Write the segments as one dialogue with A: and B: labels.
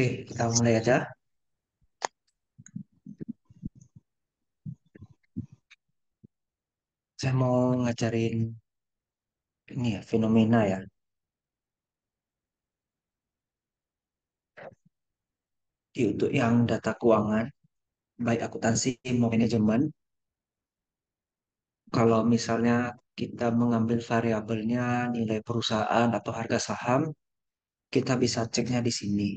A: Oke, kita mulai aja. Saya mau ngajarin ini ya, fenomena ya. Untuk yang data keuangan, baik akuntansi maupun manajemen, kalau misalnya kita mengambil variabelnya nilai perusahaan atau harga saham, kita bisa ceknya di sini.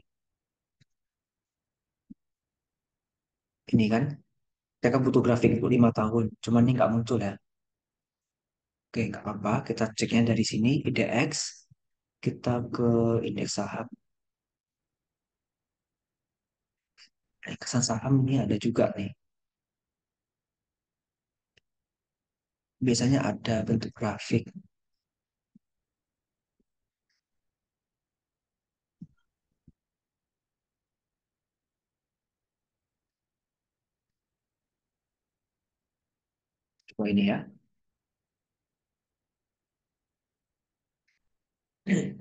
A: Ini kan, saya kan butuh grafik untuk 5 tahun, cuman ini nggak muncul ya. Oke, nggak apa-apa, kita ceknya dari sini, IDX, kita ke indeks saham. Kesan saham ini ada juga nih. Biasanya ada bentuk grafik. Coba ini ya.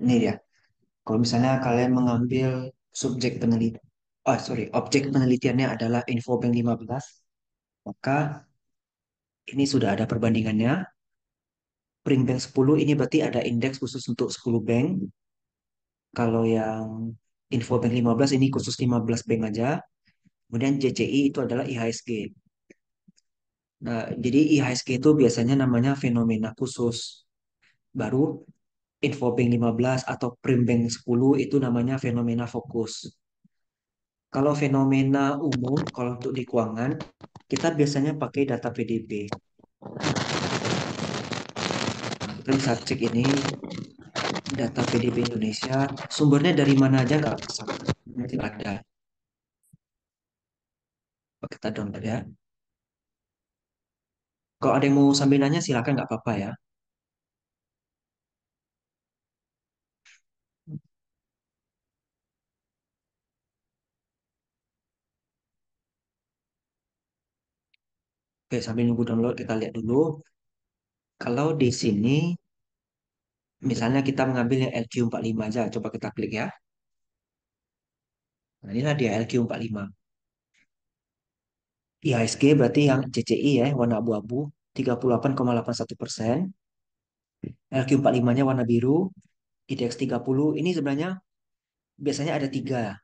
A: Ini ya. Kalau misalnya kalian mengambil subjek penelitian, oh sorry, objek penelitiannya adalah Infobank 15, maka ini sudah ada perbandingannya. Primbank 10 ini berarti ada indeks khusus untuk 10 bank. Kalau yang Infobank 15 ini khusus 15 bank aja. Kemudian JCI itu adalah IHSG. Nah, jadi IHSG itu biasanya namanya fenomena khusus. Baru Infobank 15 atau Primbank 10 itu namanya fenomena fokus. Kalau fenomena umum, kalau untuk di keuangan, kita biasanya pakai data PDB. Kita bisa cek ini data PDB Indonesia. Sumbernya dari mana aja nggak masalah. Nanti ada. Kita download ya. Kalau ada yang mau sambil nanya silakan nggak apa-apa ya. Oke, sambil nunggu download kita lihat dulu. Kalau di sini misalnya kita mengambil yang LQ45 aja. Coba kita klik ya. Nah, inilah dia LQ45. IHSG berarti yang CCI ya, warna abu-abu. 38,81%. LQ45-nya warna biru. IDX 30 ini sebenarnya biasanya ada tiga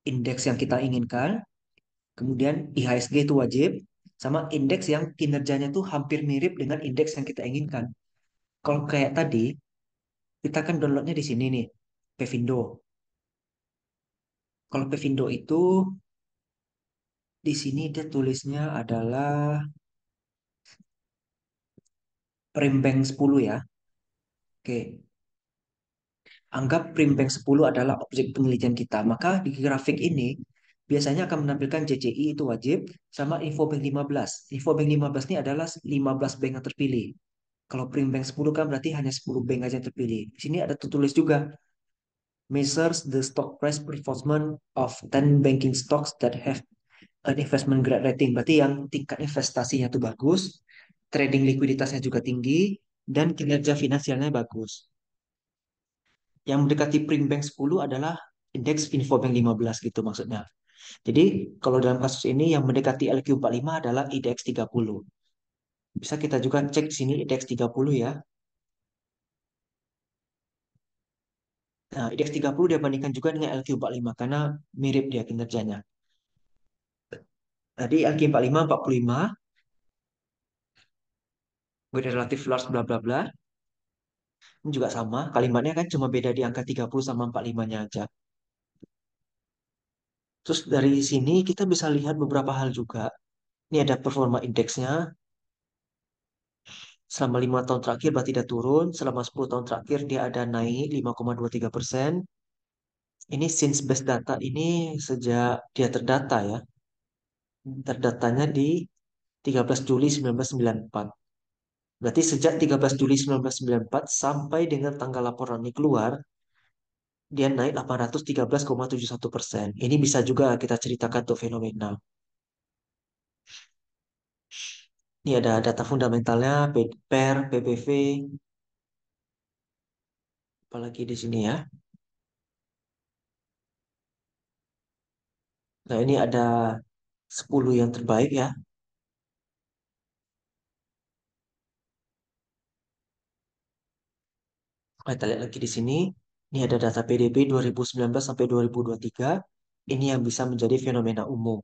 A: indeks yang kita inginkan, kemudian IHSG itu wajib, sama indeks yang kinerjanya tuh hampir mirip dengan indeks yang kita inginkan. Kalau kayak tadi, kita kan downloadnya di sini nih, Pevindo. Kalau Pevindo itu di sini dia tulisnya adalah Primbank 10 ya. Oke, anggap Primbank 10 adalah objek penelitian kita. Maka di grafik ini biasanya akan menampilkan JCI itu wajib sama Infobank 15. Infobank 15 ini adalah 15 bank yang terpilih. Kalau Primbank 10 kan berarti hanya 10 bank aja yang terpilih. Di sini ada tertulis juga measures the stock price performance of 10 banking stocks that have an investment grade rating. Berarti yang tingkat investasinya itu bagus, trading likuiditasnya juga tinggi, dan kinerja finansialnya bagus. Yang mendekati Primbank 10 adalah indeks Infobank 15 gitu maksudnya. Jadi kalau dalam kasus ini yang mendekati LQ45 adalah IDX 30. Bisa kita juga cek di sini IDX 30 ya. Nah, IDX 30 dia bandingkan juga dengan LQ45 karena mirip dia kinerjanya. Tadi LQ45 45, with relative large bla bla bla. Ini juga sama, kalimatnya kan cuma beda di angka 30 sama 45-nya aja. Terus dari sini kita bisa lihat beberapa hal juga. Ini ada performa indeksnya. Selama 5 tahun terakhir berarti dia turun. Selama 10 tahun terakhir dia ada naik 5,23%. Ini since base data ini sejak dia terdata ya. Terdatanya di 13 Juli 1994. Berarti sejak 13 Juli 1994 sampai dengan tanggal laporan ini keluar, dia naik 813,71%. Ini bisa juga kita ceritakan untuk fenomena. Ini ada data fundamentalnya, PER, PPV, apalagi di sini ya. Nah, ini ada 10 yang terbaik ya. Nah, kita lihat lagi di sini. Ini ada data PDB 2019 sampai 2023. Ini yang bisa menjadi fenomena umum.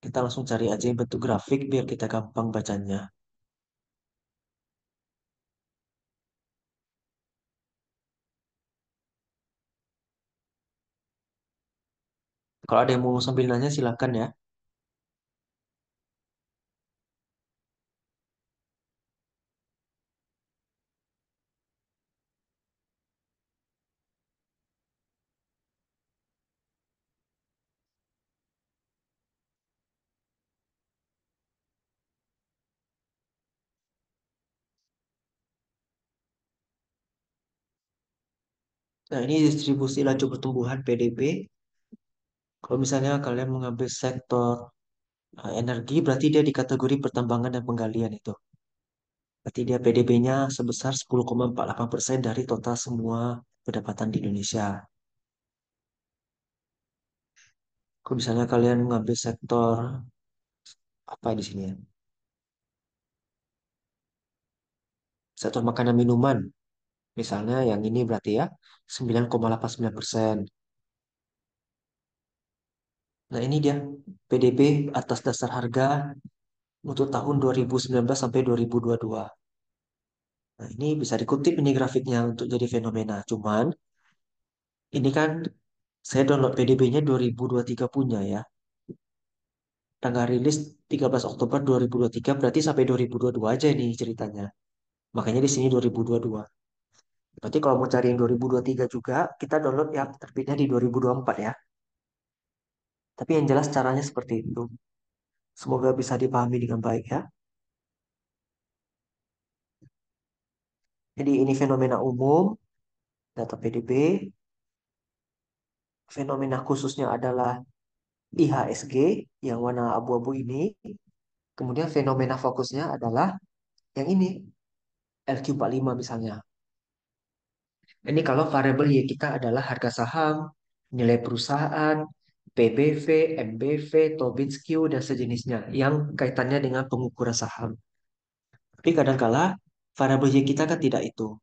A: Kita langsung cari aja yang bentuk grafik biar kita gampang bacanya. Kalau ada yang mau sambil nanya silakan ya. Nah, ini distribusi laju pertumbuhan PDB. Kalau misalnya kalian mengambil sektor energi, berarti dia di kategori pertambangan dan penggalian itu. Berarti dia PDB-nya sebesar 10,48% dari total semua pendapatan di Indonesia. Kalau misalnya kalian mengambil sektor apa di sini ya? Sektor makanan minuman. Misalnya yang ini berarti ya 9,89%. Nah, ini dia PDB atas dasar harga untuk tahun 2019 sampai 2022. Nah, ini bisa dikutip ini grafiknya untuk jadi fenomena. Cuman ini kan saya download PDB-nya 2023 punya ya. Tanggal rilis 13 Oktober 2023 berarti sampai 2022 aja nih ceritanya. Makanya di sini 2022. Berarti kalau mau cari yang 2023 juga, kita download yang terbitnya di 2024 ya. Tapi yang jelas caranya seperti itu. Semoga bisa dipahami dengan baik ya. Jadi ini fenomena umum, data PDB. Fenomena khususnya adalah IHSG yang warna abu-abu ini. Kemudian fenomena fokusnya adalah yang ini, LQ45 misalnya. Ini kalau variabel Y kita adalah harga saham, nilai perusahaan, PBV, MBV, Tobit Q, dan sejenisnya yang kaitannya dengan pengukuran saham. Tapi kadangkala variabel Y kita kan tidak itu.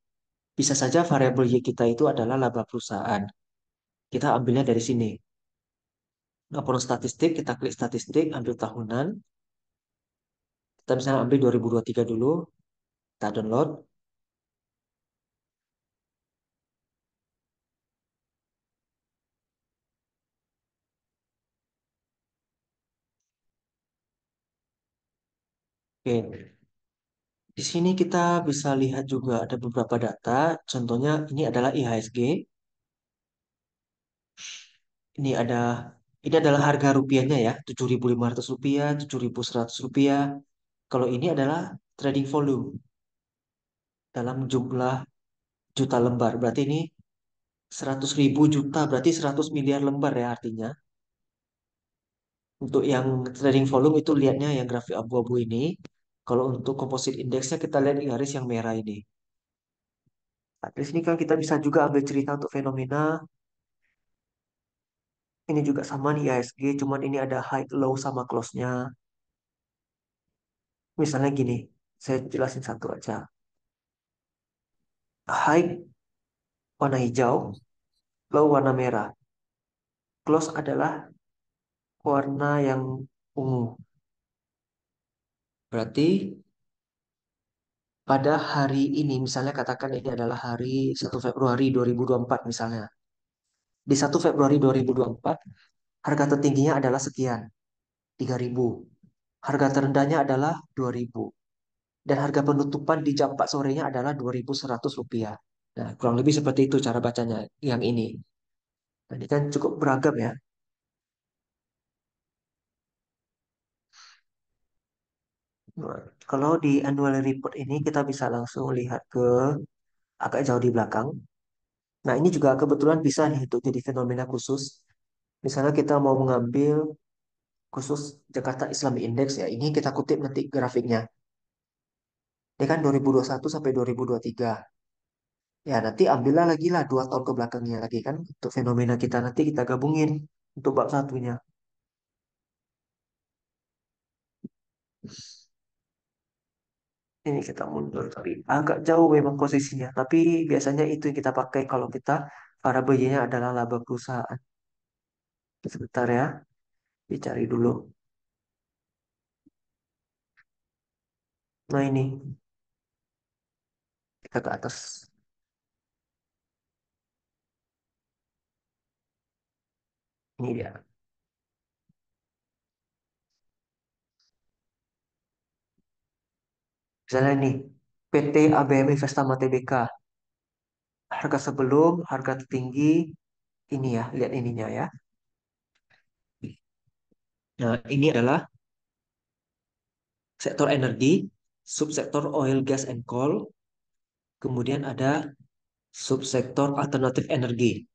A: Bisa saja variabel Y kita itu adalah laba perusahaan. Kita ambilnya dari sini. Laporan statistik, kita klik statistik, ambil tahunan. Kita misalnya ambil 2023 dulu, kita download. Oke, di sini kita bisa lihat juga ada beberapa data. Contohnya ini adalah IHSG. Ini ada ini adalah harga rupiahnya ya, 7.500 rupiah, 7.100 rupiah. Kalau ini adalah trading volume dalam jumlah juta lembar. Berarti ini 100.000 juta, berarti 100 miliar lembar ya artinya. Untuk yang trading volume itu lihatnya yang grafik abu-abu ini. Kalau untuk composite indeksnya kita lihat di garis yang merah ini. Nah, di sini kan kita bisa juga ambil cerita untuk fenomena. Ini juga sama nih IHSG, cuman ini ada high, low sama close-nya. Misalnya gini, saya jelasin satu aja. High warna hijau, low warna merah. Close adalah warna yang ungu. Berarti pada hari ini, misalnya katakan ini adalah hari 1 Februari 2024 misalnya. Di 1 Februari 2024, harga tertingginya adalah sekian, 3.000. Harga terendahnya adalah 2.000. Dan harga penutupan di jam 4 sorenya adalah 2.100 rupiah. Nah, kurang lebih seperti itu cara bacanya yang ini. Nah, ini kan cukup beragam ya. Nah, kalau di annual report ini kita bisa langsung lihat ke agak jauh di belakang. Nah, ini juga kebetulan bisa nih untuk jadi fenomena khusus. Misalnya kita mau mengambil khusus Jakarta Islamic Index ya. Ini kita kutip nanti grafiknya. Ini kan 2021 sampai 2023. Ya, nanti ambillah lagi lah 2 tahun ke belakangnya lagi kan. Untuk fenomena kita nanti kita gabungin. untuk bab satunya. Ini kita mundur, tapi agak jauh memang posisinya. Tapi biasanya itu yang kita pakai kalau kita variabel Y-nya adalah laba perusahaan. Sebentar ya, dicari dulu. Nah ini, kita ke atas. Ini dia. Misalnya nih, PT ABM Investama Tbk. Harga sebelum, harga tertinggi, ini ya, lihat ininya ya. Nah, ini adalah sektor energi, subsektor oil, gas, and coal. Kemudian ada subsektor alternatif energi.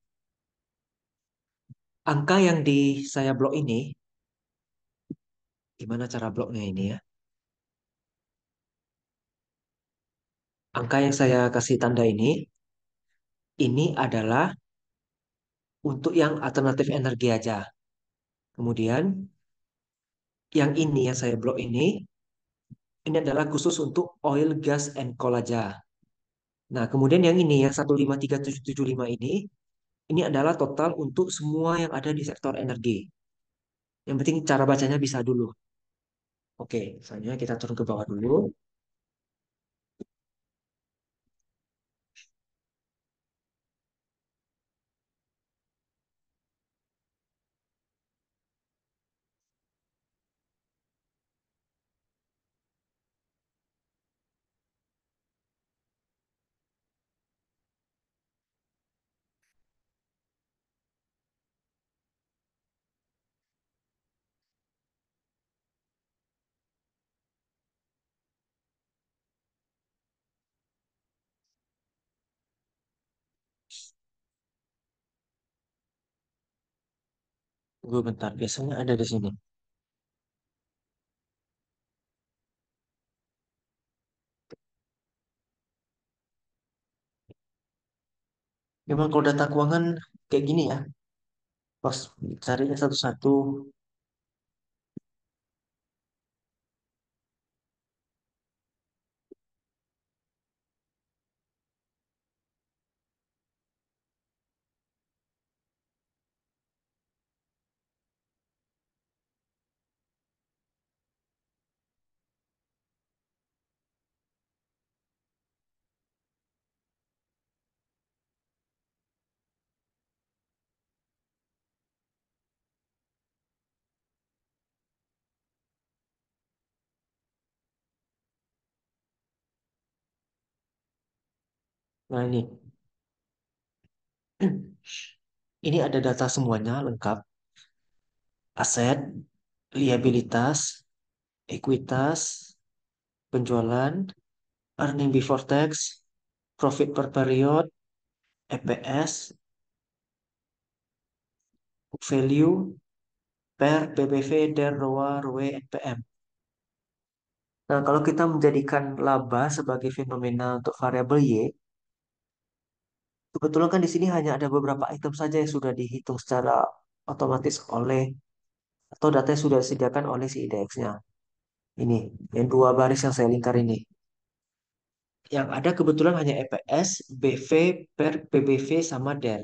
A: Angka yang di saya blok ini, gimana cara bloknya ini ya? Angka yang saya kasih tanda ini adalah untuk yang alternatif energi aja. Kemudian yang ini yang saya blok ini adalah khusus untuk oil, gas, and coal aja. Nah, kemudian yang ini yang 153775 ini adalah total untuk semua yang ada di sektor energi. Yang penting cara bacanya bisa dulu. Oke, misalnya kita turun ke bawah dulu. Tunggu bentar, biasanya ada di sini. Memang kalau data keuangan kayak gini ya, pas carinya satu-satu. Nah ini, ini ada data semuanya lengkap. Aset, liabilitas, ekuitas, penjualan, earning before tax, profit per period, EPS, book value, per, PBV, DER, ROA, ROE, NPM. Nah, kalau kita menjadikan laba sebagai fenomena untuk variabel Y, kebetulan kan di sini hanya ada beberapa item saja yang sudah dihitung secara otomatis oleh atau data yang sudah disediakan oleh si IDX-nya. Ini, yang dua baris yang saya lingkar ini. Yang ada kebetulan hanya EPS, BV, PER, PBV, sama DER.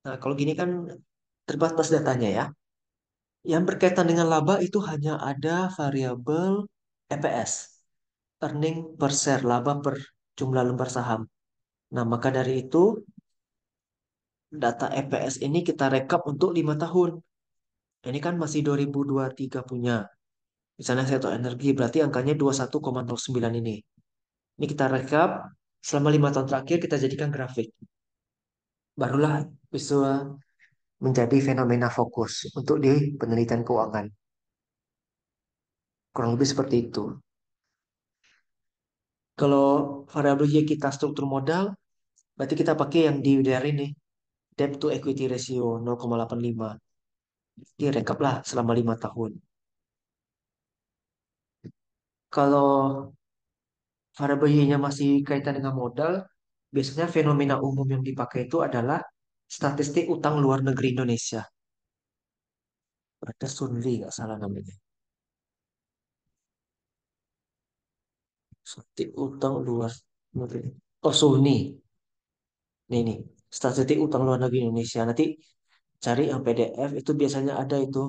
A: Nah, kalau gini kan terbatas datanya ya. Yang berkaitan dengan laba itu hanya ada variabel EPS, earning per share, laba per jumlah lembar saham. Nah, maka dari itu data EPS ini kita rekap untuk 5 tahun. Ini kan masih 2023 punya. Misalnya sektor energi berarti angkanya 21,09 ini. Ini kita rekap selama 5 tahun terakhir kita jadikan grafik. Barulah bisa menjadi fenomena fokus untuk di penelitian keuangan. Kurang lebih seperti itu. Kalau variabel Y kita struktur modal, berarti kita pakai yang di dari ini. Debt to equity ratio 0,85. Direkap lah selama 5 tahun. Kalau variabel Y-nya masih kaitan dengan modal, biasanya fenomena umum yang dipakai itu adalah Statistik utang luar negeri Indonesia. Ada Sunri nggak salah namanya. Statistik utang luar negeri. Oh, Suni. Nih, statistik utang luar negeri Indonesia. Nanti cari yang PDF itu biasanya ada itu.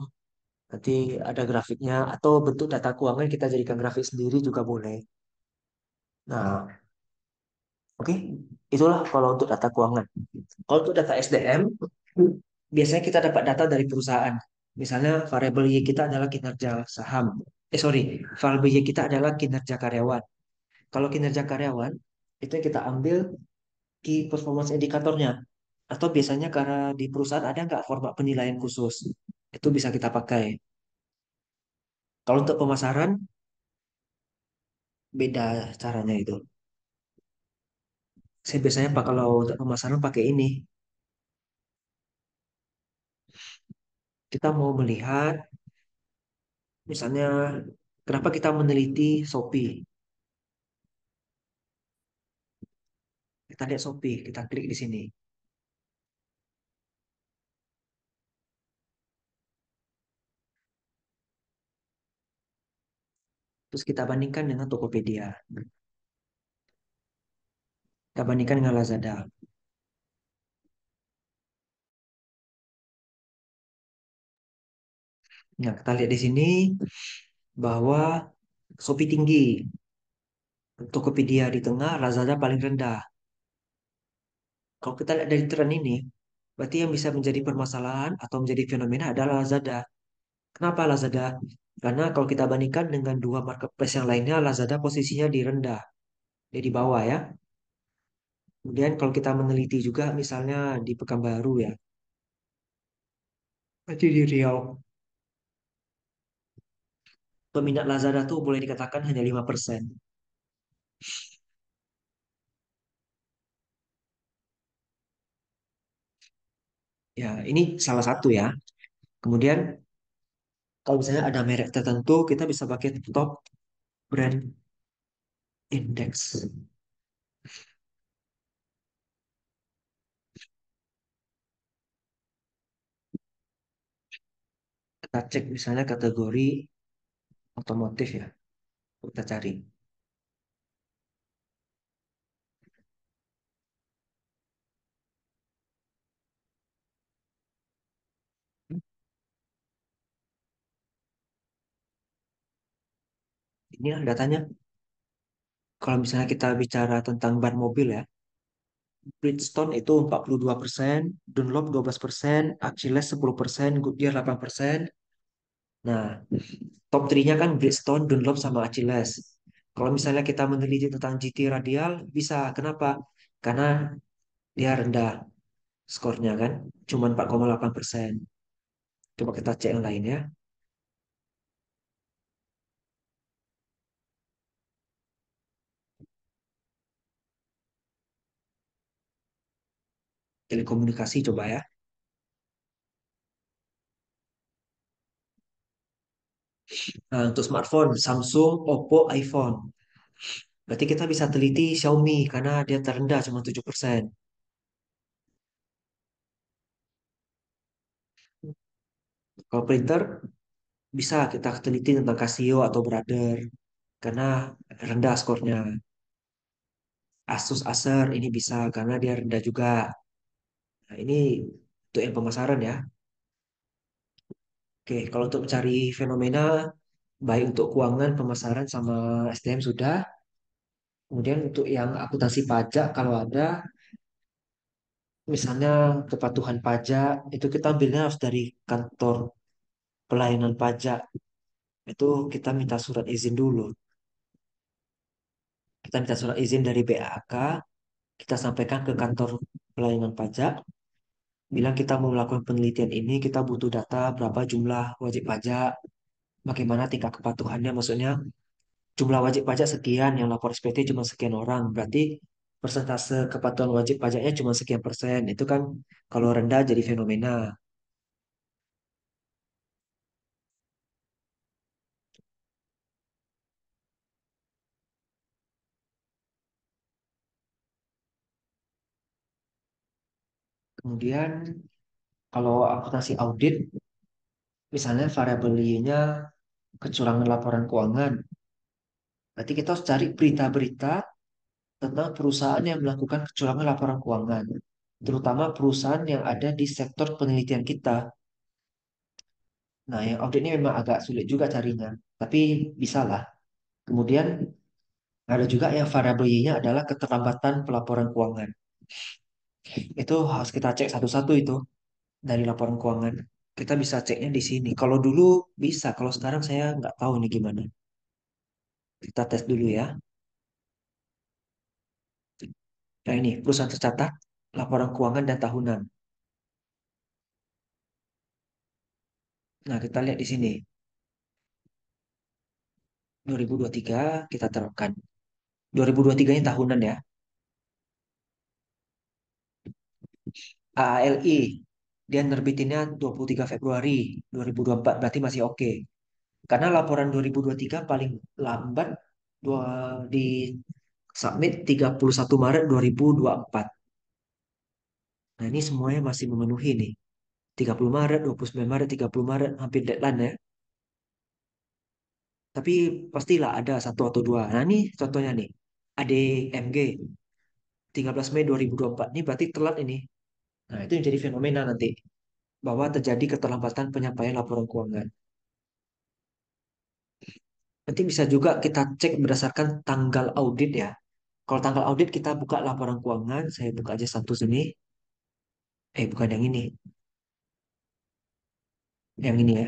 A: Nanti ada grafiknya atau bentuk data keuangan kita jadikan grafik sendiri juga boleh. Nah, oke, itulah kalau untuk data keuangan. Kalau untuk data SDM, biasanya kita dapat data dari perusahaan. Misalnya variabel Y kita adalah kinerja saham. Sorry, variabel Y kita adalah kinerja karyawan. Kalau kinerja karyawan, itu yang kita ambil key performance indikatornya. Atau biasanya karena di perusahaan ada nggak format penilaian khusus, itu bisa kita pakai. Kalau untuk pemasaran, beda caranya itu. Saya biasanya pak kalau untuk pemasaran pakai ini. Kita mau melihat, misalnya, kenapa kita meneliti Shopee. Kita lihat Shopee, kita klik di sini. Terus kita bandingkan dengan Tokopedia. Kita bandingkan dengan Lazada. Nah, kita lihat di sini bahwa Shopee tinggi, Tokopedia di tengah, Lazada paling rendah. Kalau kita lihat dari tren ini, berarti yang bisa menjadi permasalahan atau menjadi fenomena adalah Lazada. Kenapa Lazada? Karena kalau kita bandingkan dengan dua marketplace yang lainnya, Lazada posisinya di rendah, di bawah ya. Kemudian kalau kita meneliti juga misalnya di Pekanbaru ya, berarti di Riau, peminat Lazada tuh boleh dikatakan hanya 5%. Ya, ini salah satu ya. Kemudian kalau misalnya ada merek tertentu, kita bisa pakai top brand index. Kita cek misalnya kategori otomotif ya. Kita cari. Ini datanya. Kalau misalnya kita bicara tentang ban mobil ya, Bridgestone itu 42%, Dunlop 12%, Achilles 10%, Goodyear 8%. Nah, top 3-nya kan Bridgestone, Dunlop, sama Achilles. Kalau misalnya kita meneliti tentang GT Radial, bisa. Kenapa? Karena dia rendah skornya kan, cuma 4,8%. Coba kita cek yang lain ya. Telekomunikasi coba ya. Nah, untuk smartphone, Samsung, Oppo, iPhone. Berarti kita bisa teliti Xiaomi karena dia terendah cuma 7%. Kalau printer, bisa kita teliti tentang Casio atau Brother karena rendah skornya. Asus Acer ini bisa karena dia rendah juga. Nah, ini untuk yang pemasaran ya. Oke, kalau untuk mencari fenomena baik untuk keuangan, pemasaran sama SDM sudah. Kemudian untuk yang akuntansi pajak kalau ada, misalnya kepatuhan pajak, itu kita ambilnya harus dari kantor pelayanan pajak. Itu kita minta surat izin dulu. Kita minta surat izin dari BAK, kita sampaikan ke kantor pelayanan pajak, bilang kita mau melakukan penelitian ini, kita butuh data berapa jumlah wajib pajak, bagaimana tingkat kepatuhannya, maksudnya jumlah wajib pajak sekian, yang lapor SPT cuma sekian orang, berarti persentase kepatuhan wajib pajaknya cuma sekian persen. Itu kan kalau rendah jadi fenomena. Kemudian kalau akuntansi audit, misalnya variabel Y-nya kecurangan laporan keuangan. Berarti kita harus cari berita-berita tentang perusahaan yang melakukan kecurangan laporan keuangan. Terutama perusahaan yang ada di sektor penelitian kita. Nah, yang audit ini memang agak sulit juga carinya. Tapi bisa lah. Kemudian ada juga yang variabel Y-nya adalah keterlambatan pelaporan keuangan. Itu harus kita cek satu-satu itu dari laporan keuangan. Kita bisa ceknya di sini. Kalau dulu bisa, kalau sekarang saya nggak tahu ini gimana. Kita tes dulu ya. Nah ini, perusahaan tercatat, laporan keuangan dan tahunan. Nah, kita lihat di sini. 2023 kita terapkan. 2023 ini tahunan ya. AALI, dia nerbitinnya 23 Februari 2024, berarti masih oke. Karena laporan 2023 paling lambat di submit 31 Maret 2024. Nah, ini semuanya masih memenuhi nih. 30 Maret, 29 Maret, 30 Maret, hampir deadline ya. Tapi pastilah ada satu atau dua. Nah, ini contohnya nih. ADMG 13 Mei 2024. Ini berarti telat ini. Nah, itu yang jadi fenomena nanti. Bahwa terjadi keterlambatan penyampaian laporan keuangan. Nanti bisa juga kita cek berdasarkan tanggal audit ya. Kalau tanggal audit kita buka laporan keuangan. Saya buka aja satu sini. Bukan yang ini. Yang ini ya.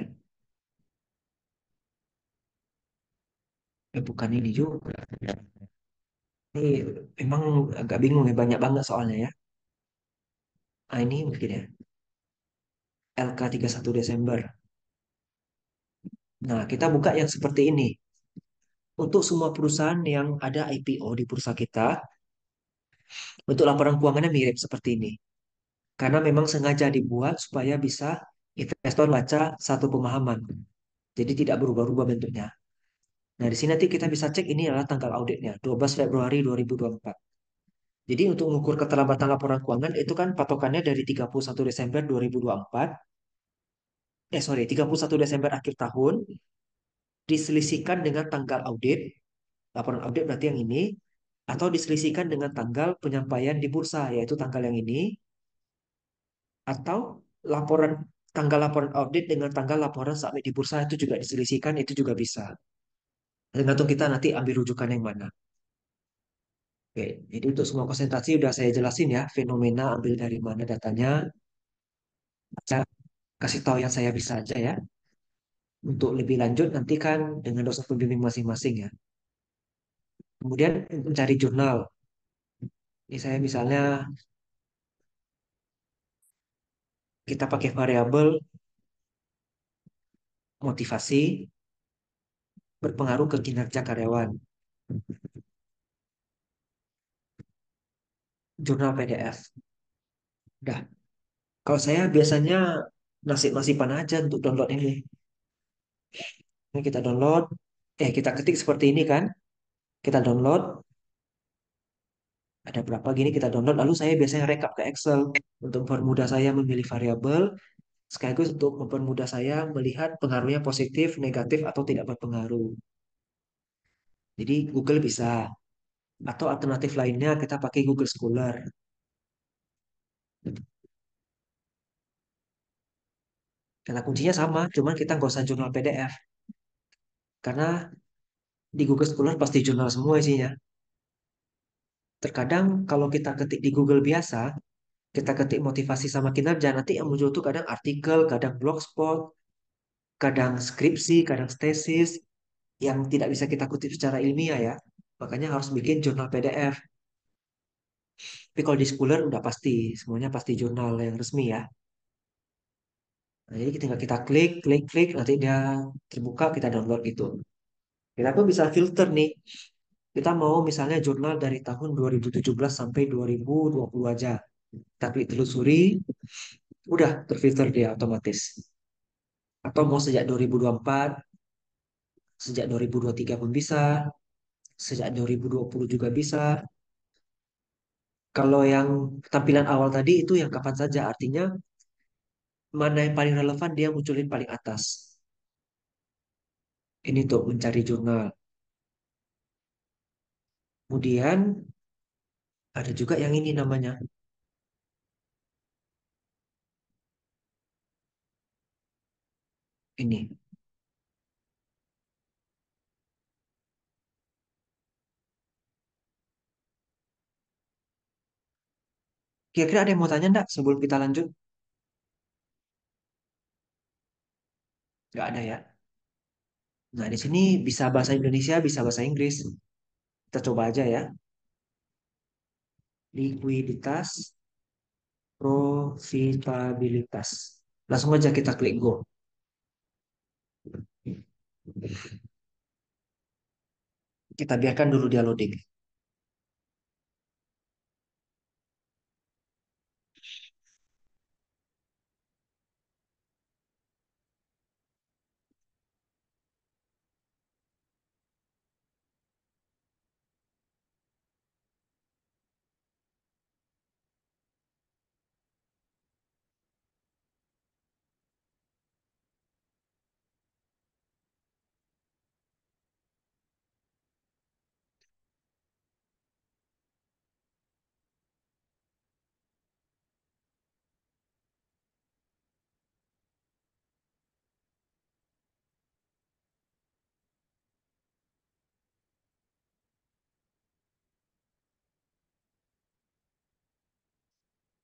A: Bukan ini juga. Ini memang agak bingung ya. Banyak banget soalnya ya. Ah, ini mungkin ya. LK 31 Desember. Nah, kita buka yang seperti ini. Untuk semua perusahaan yang ada IPO di bursa kita, untuk laporan keuangannya mirip seperti ini. Karena memang sengaja dibuat supaya bisa investor baca satu pemahaman. Jadi tidak berubah-ubah bentuknya. Nah, di sini nanti kita bisa cek ini adalah tanggal auditnya, 12 Februari 2024. Jadi untuk mengukur keterlambatan laporan keuangan itu kan patokannya dari 31 Desember 2024. Sorry, 31 Desember akhir tahun diselisihkan dengan tanggal audit. Laporan audit berarti yang ini. Atau diselisihkan dengan tanggal penyampaian di bursa, yaitu tanggal yang ini. Atau laporan tanggal laporan audit dengan tanggal laporan submit di bursa itu juga diselisihkan, itu juga bisa. Tergantung kita nanti ambil rujukan yang mana. Oke, jadi untuk semua konsentrasi udah saya jelasin ya, fenomena ambil dari mana datanya. Saya kasih tahu yang saya bisa aja ya. Untuk lebih lanjut nanti kan dengan dosen pembimbing masing-masing ya. Kemudian mencari jurnal. Ini saya misalnya kita pakai variabel motivasi berpengaruh ke kinerja karyawan. Jurnal PDF. Udah. Kalau saya biasanya nasib-nasiban aja untuk download ini. Ini kita download. Kita ketik seperti ini kan. Kita download. Ada berapa gini kita download. Lalu saya biasanya rekap ke Excel untuk mempermudah saya memilih variabel. Sekaligus untuk mempermudah saya melihat pengaruhnya positif, negatif, atau tidak berpengaruh. Jadi Google bisa. Atau alternatif lainnya kita pakai Google Scholar. Karena kuncinya sama, cuman kita nggak usah jurnal PDF. Karena di Google Scholar pasti jurnal semua isinya. Terkadang kalau kita ketik di Google biasa, kita ketik motivasi sama kinerja, nanti yang muncul tuh kadang artikel, kadang blogspot, kadang skripsi, kadang tesis, yang tidak bisa kita kutip secara ilmiah ya. Makanya harus bikin jurnal PDF. Tapi kalau di Scholar udah pasti, semuanya pasti jurnal yang resmi ya. Nah, jadi tinggal kita klik, klik, klik, nanti dia terbuka, kita download gitu. Kita pun bisa filter nih. Kita mau misalnya jurnal dari tahun 2017 sampai 2020 aja. Tapi telusuri, udah terfilter dia otomatis. Atau mau sejak 2024, sejak 2023 pun bisa, sejak 2020 juga bisa. Kalau yang tampilan awal tadi itu yang kapan saja, artinya mana yang paling relevan dia munculin paling atas. Ini tuh mencari jurnal. Kemudian ada juga yang ini namanya. Ini. Kira-kira ada yang mau tanya enggak sebelum kita lanjut? Nggak ada ya. Nah, di sini bisa bahasa Indonesia, bisa bahasa Inggris. Kita coba aja ya. Likuiditas, profitabilitas. Langsung aja kita klik go. Kita biarkan dulu dia loading.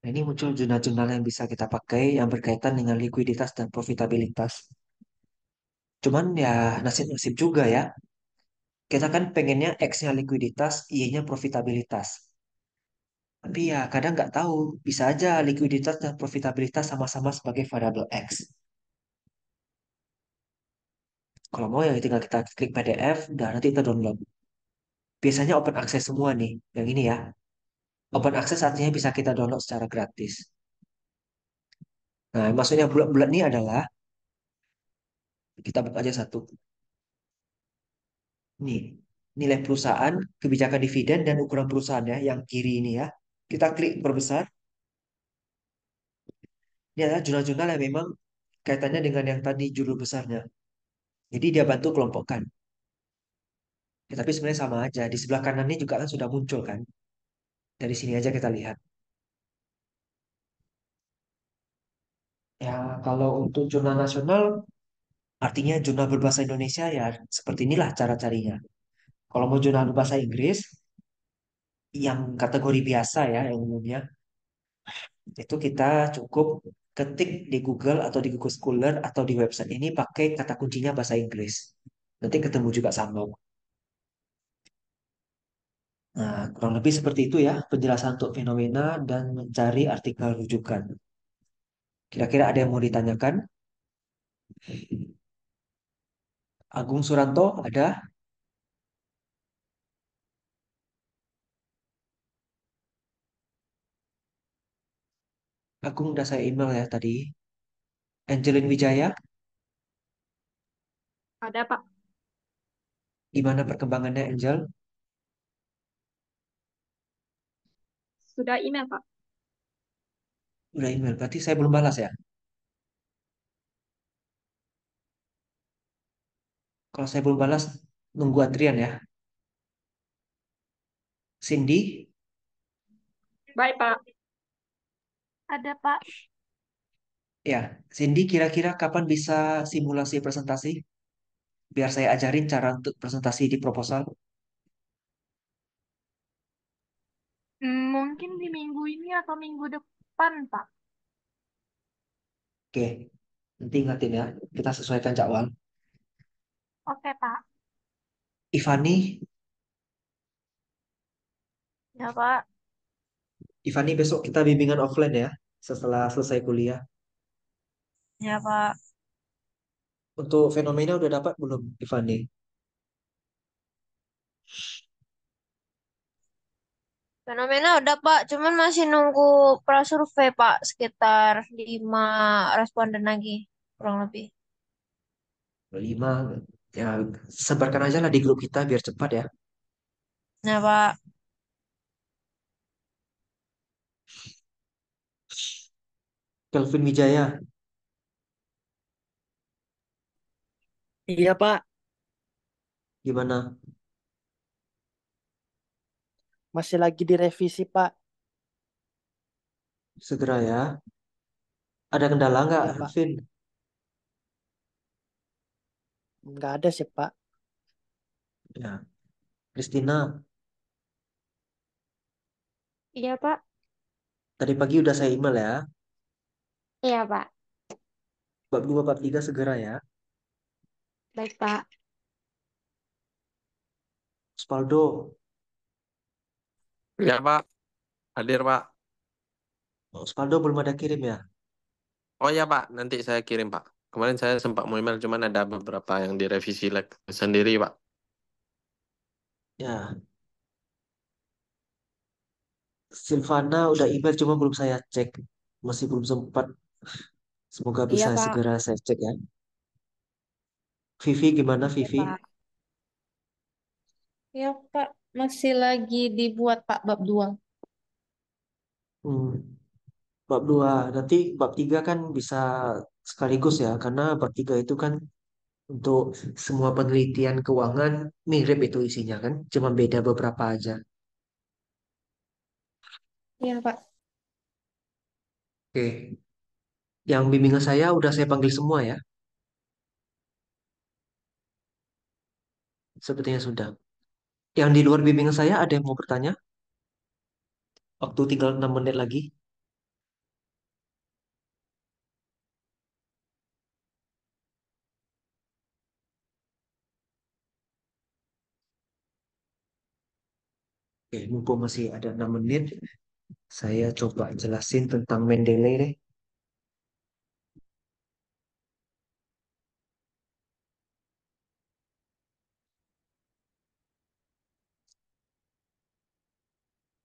A: Nah, ini muncul jurnal-jurnal yang bisa kita pakai yang berkaitan dengan likuiditas dan profitabilitas. Cuman ya nasib-nasib juga ya. Kita kan pengennya X-nya likuiditas, Y-nya profitabilitas. Tapi ya kadang nggak tahu, bisa aja likuiditas dan profitabilitas sama-sama sebagai variabel X. Kalau mau ya tinggal kita klik PDF dan nanti kita download. Biasanya open access semua nih, yang ini ya. Open access artinya bisa kita download secara gratis. Nah, maksudnya bulat-bulat ini adalah, kita buka aja satu. Nih, nilai perusahaan, kebijakan dividen, dan ukuran perusahaan ya, yang kiri ini ya. Kita klik perbesar. Ini adalah jurnal-jurnal yang memang kaitannya dengan yang tadi judul besarnya. Jadi dia bantu kelompokkan. Ya, tapi sebenarnya sama aja. Di sebelah kanannya juga kan sudah muncul kan. Dari sini aja kita lihat. Ya, kalau untuk jurnal nasional, artinya jurnal berbahasa Indonesia ya seperti inilah cara carinya. Kalau mau jurnal berbahasa Inggris, yang kategori biasa ya, yang umumnya, itu kita cukup ketik di Google atau di Google Scholar atau di website ini pakai kata kuncinya bahasa Inggris. Nanti ketemu juga sama. Nah, kurang lebih seperti itu ya penjelasan untuk fenomena dan mencari artikel rujukan. Kira-kira ada yang mau ditanyakan? Agung Suranto ada? Agung udah saya email ya tadi. Angelin Wijaya,
B: Ada, Pak.
A: gimana perkembangannya Angel?
B: Sudah email, Pak.
A: Udah email, berarti saya belum balas ya? Kalau saya belum balas, nunggu antrian ya. Cindy,
B: Baik, Pak. Ada, Pak.
A: ya. Cindy kira-kira kapan bisa simulasi presentasi? Biar saya ajarin cara untuk presentasi di proposal.
B: Mungkin di minggu ini atau minggu depan, Pak.
A: Oke, nanti ingatin ya. Kita sesuaikan jadwal.
B: Oke, Pak.
A: Ivani,
B: Ya, Pak.
A: Ivani besok kita bimbingan offline ya. Setelah selesai kuliah.
B: Ya, Pak.
A: Untuk fenomena udah dapat belum, Ivani?
B: Fenomena udah, Pak. Cuman masih nunggu prasurvei, Pak. Sekitar 5 responden lagi. Kurang lebih.
A: Lima, ya sebarkan aja lah di grup kita biar cepat ya.
B: Ya, Pak.
A: Kelvin Wijaya,
C: Iya, Pak.
A: gimana?
C: Masih lagi direvisi, Pak.
A: Segera ya. Ada kendala nggak,
C: Iya, Pak.
A: Vin?
C: Nggak ada sih, Pak.
A: Ya, Christina,
B: Iya, Pak.
A: tadi pagi udah saya email ya.
B: Iya, Pak.
A: Bab 2, bab 3 segera ya.
B: Baik, Pak.
A: Spaldo,
D: Ya Pak, hadir Pak.
A: oh, Spaldo belum ada kirim ya?
D: Oh ya Pak, nanti saya kirim Pak. Kemarin saya sempat mau email, cuman ada beberapa yang direvisi lagi sendiri Pak.
A: Ya, Silvana udah email cuma belum saya cek. Masih belum sempat. Semoga
B: Iya,
A: bisa
B: Pak.
A: segera saya cek ya. Vivi gimana
B: Iya,
A: Vivi?
B: Pak. Ya, Pak. Masih lagi dibuat, Pak, bab 2.
A: Hmm, bab 2 nanti bab 3 kan bisa sekaligus ya. Karena bab 3 itu kan untuk semua penelitian keuangan mirip itu isinya kan. Cuma beda beberapa aja.
B: Iya, Pak.
A: Oke, yang bimbingan saya udah saya panggil semua ya. Sepertinya sudah. Yang di luar bimbingan saya ada yang mau bertanya? Waktu tinggal 6 menit lagi. Oke, mumpung masih ada 6 menit, saya coba jelasin tentang Mendeley deh.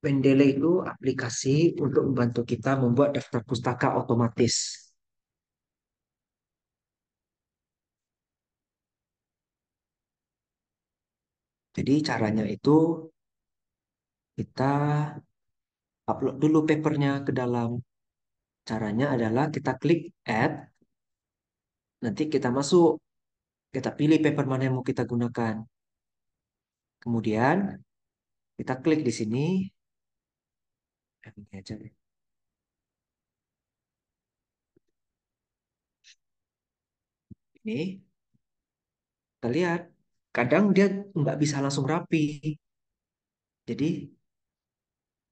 A: Mendeley itu aplikasi untuk membantu kita membuat daftar pustaka otomatis. Jadi caranya itu kita upload dulu papernya ke dalam. Caranya adalah kita klik add, nanti kita masuk, kita pilih paper mana yang mau kita gunakan. Kemudian kita klik di sini, ini aja deh. Ini kita lihat, kadang dia nggak bisa langsung rapi. Jadi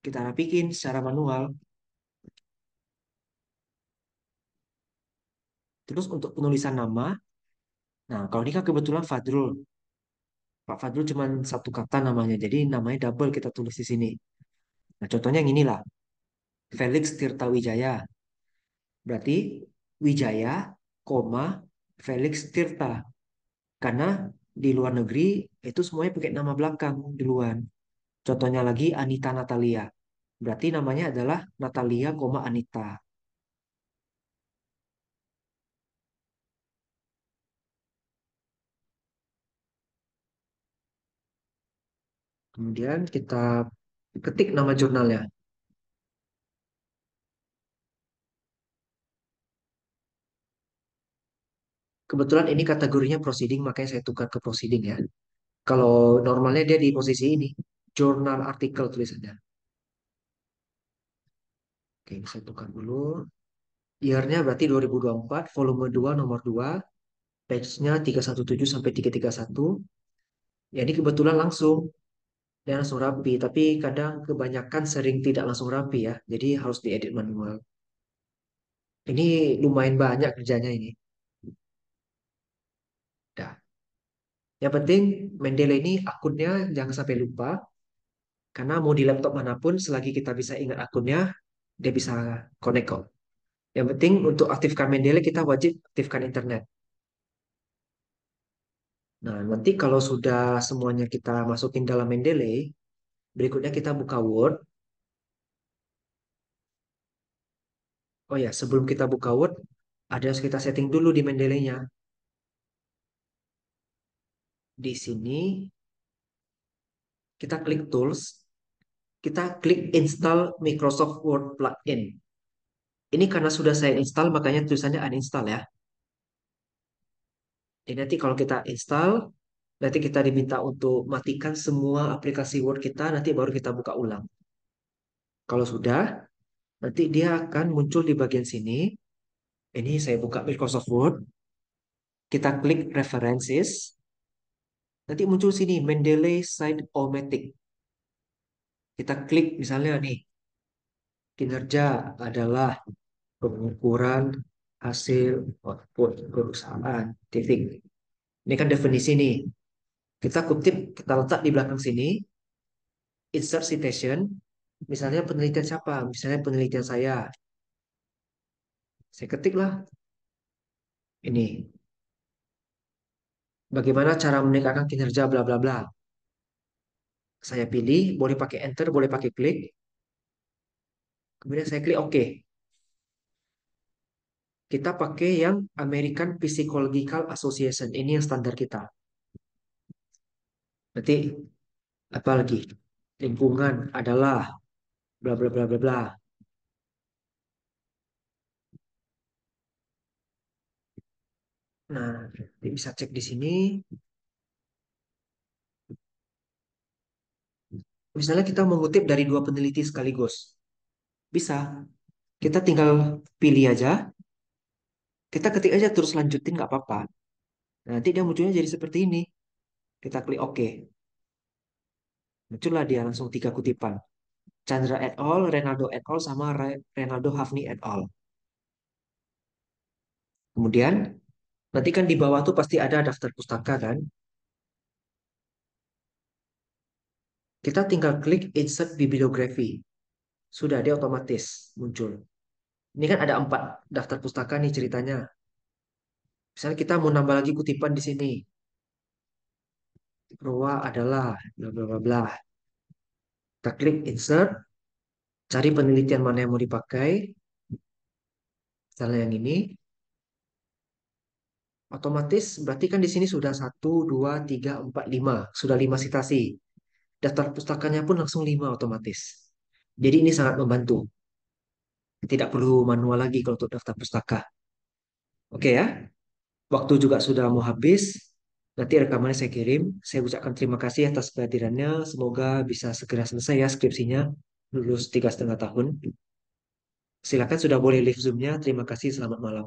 A: kita rapikin secara manual. Terus untuk penulisan nama, nah kalau ini kan kebetulan Fadrul. Pak Fadrul cuma satu kata namanya, jadi namanya double kita tulis di sini. Nah contohnya yang inilah, Felix Tirta Wijaya. Berarti Wijaya, koma, Felix Tirta. Karena di luar negeri itu semuanya pakai nama belakang duluan. Contohnya lagi Anita Natalia. Berarti namanya adalah Natalia, koma Anita. Kemudian kita ketik nama jurnalnya. Kebetulan ini kategorinya proceeding, makanya saya tukar ke proceeding ya. Kalau normalnya dia di posisi ini, jurnal artikel tulisannya. Oke, saya tukar dulu. Year-nya berarti 2024, volume 2, nomor 2, page-nya 317 sampai 331. Ya, ini kebetulan langsung, dan langsung rapi. Tapi kadang kebanyakan sering tidak langsung rapi ya. Jadi harus diedit manual. Ini lumayan banyak kerjanya ini. Dah. Yang penting Mendeley ini akunnya jangan sampai lupa. Karena mau di laptop manapun, selagi kita bisa ingat akunnya, dia bisa connect kok. Yang penting untuk aktifkan Mendeley, kita wajib aktifkan internet. Nah, nanti kalau sudah semuanya kita masukin dalam Mendeley, berikutnya kita buka Word. Oh ya, sebelum kita buka Word, ada yang harus kita setting dulu di Mendeley-nya. Di sini, kita klik Tools, kita klik Install Microsoft Word Plugin. Ini karena sudah saya install, makanya tulisannya uninstall ya. Jadi nanti kalau kita install, nanti kita diminta untuk matikan semua aplikasi Word kita, nanti baru kita buka ulang. Kalau sudah, nanti dia akan muncul di bagian sini. Ini saya buka Microsoft Word, kita klik References, nanti muncul sini Mendeley Site-O-Matic. Kita klik misalnya nih, kinerja adalah pengukuran hasil output perusahaan. Titik. Ini kan definisi nih. Kita kutip, kita letak di belakang sini, insert citation. Misalnya penelitian siapa? Misalnya penelitian saya. Saya ketiklah ini. Bagaimana cara meningkatkan kinerja bla bla bla. Saya pilih, boleh pakai enter, boleh pakai klik. Kemudian saya klik OK. Kita pakai yang American Psychological Association. Ini yang standar kita. Nanti apa lagi? Lingkungan adalah bla bla bla bla bla. Nah, nanti bisa cek di sini. Misalnya kita mengutip dari dua peneliti sekaligus. Bisa. Kita tinggal pilih aja. Kita ketik aja terus lanjutin nggak apa-apa. Nah, nanti dia munculnya jadi seperti ini. Kita klik OK. Muncullah dia langsung tiga kutipan. Chandra et al, Renaldo et al, sama Renaldo Hafni et al. Kemudian, nanti kan di bawah tuh pasti ada daftar pustaka kan. Kita tinggal klik Insert Bibliography. Sudah, dia otomatis muncul. Ini kan ada 4 daftar pustaka nih ceritanya. Misalnya kita mau nambah lagi kutipan di sini. Roa adalah bla bla bla bla. Kita klik Insert, cari penelitian mana yang mau dipakai. Misalnya yang ini. Otomatis berarti kan di sini sudah 1, 2, 3, 4, 5. Sudah 5 citasi. Daftar pustakanya pun langsung 5 otomatis. Jadi ini sangat membantu. Tidak perlu manual lagi kalau untuk daftar pustaka. Oke ya, waktu juga sudah mau habis. Nanti rekamannya saya kirim. Saya ucapkan terima kasih atas kehadirannya. Semoga bisa segera selesai ya skripsinya. Lulus 3,5 tahun. Silakan sudah boleh leave Zoom-nya. Terima kasih, selamat malam.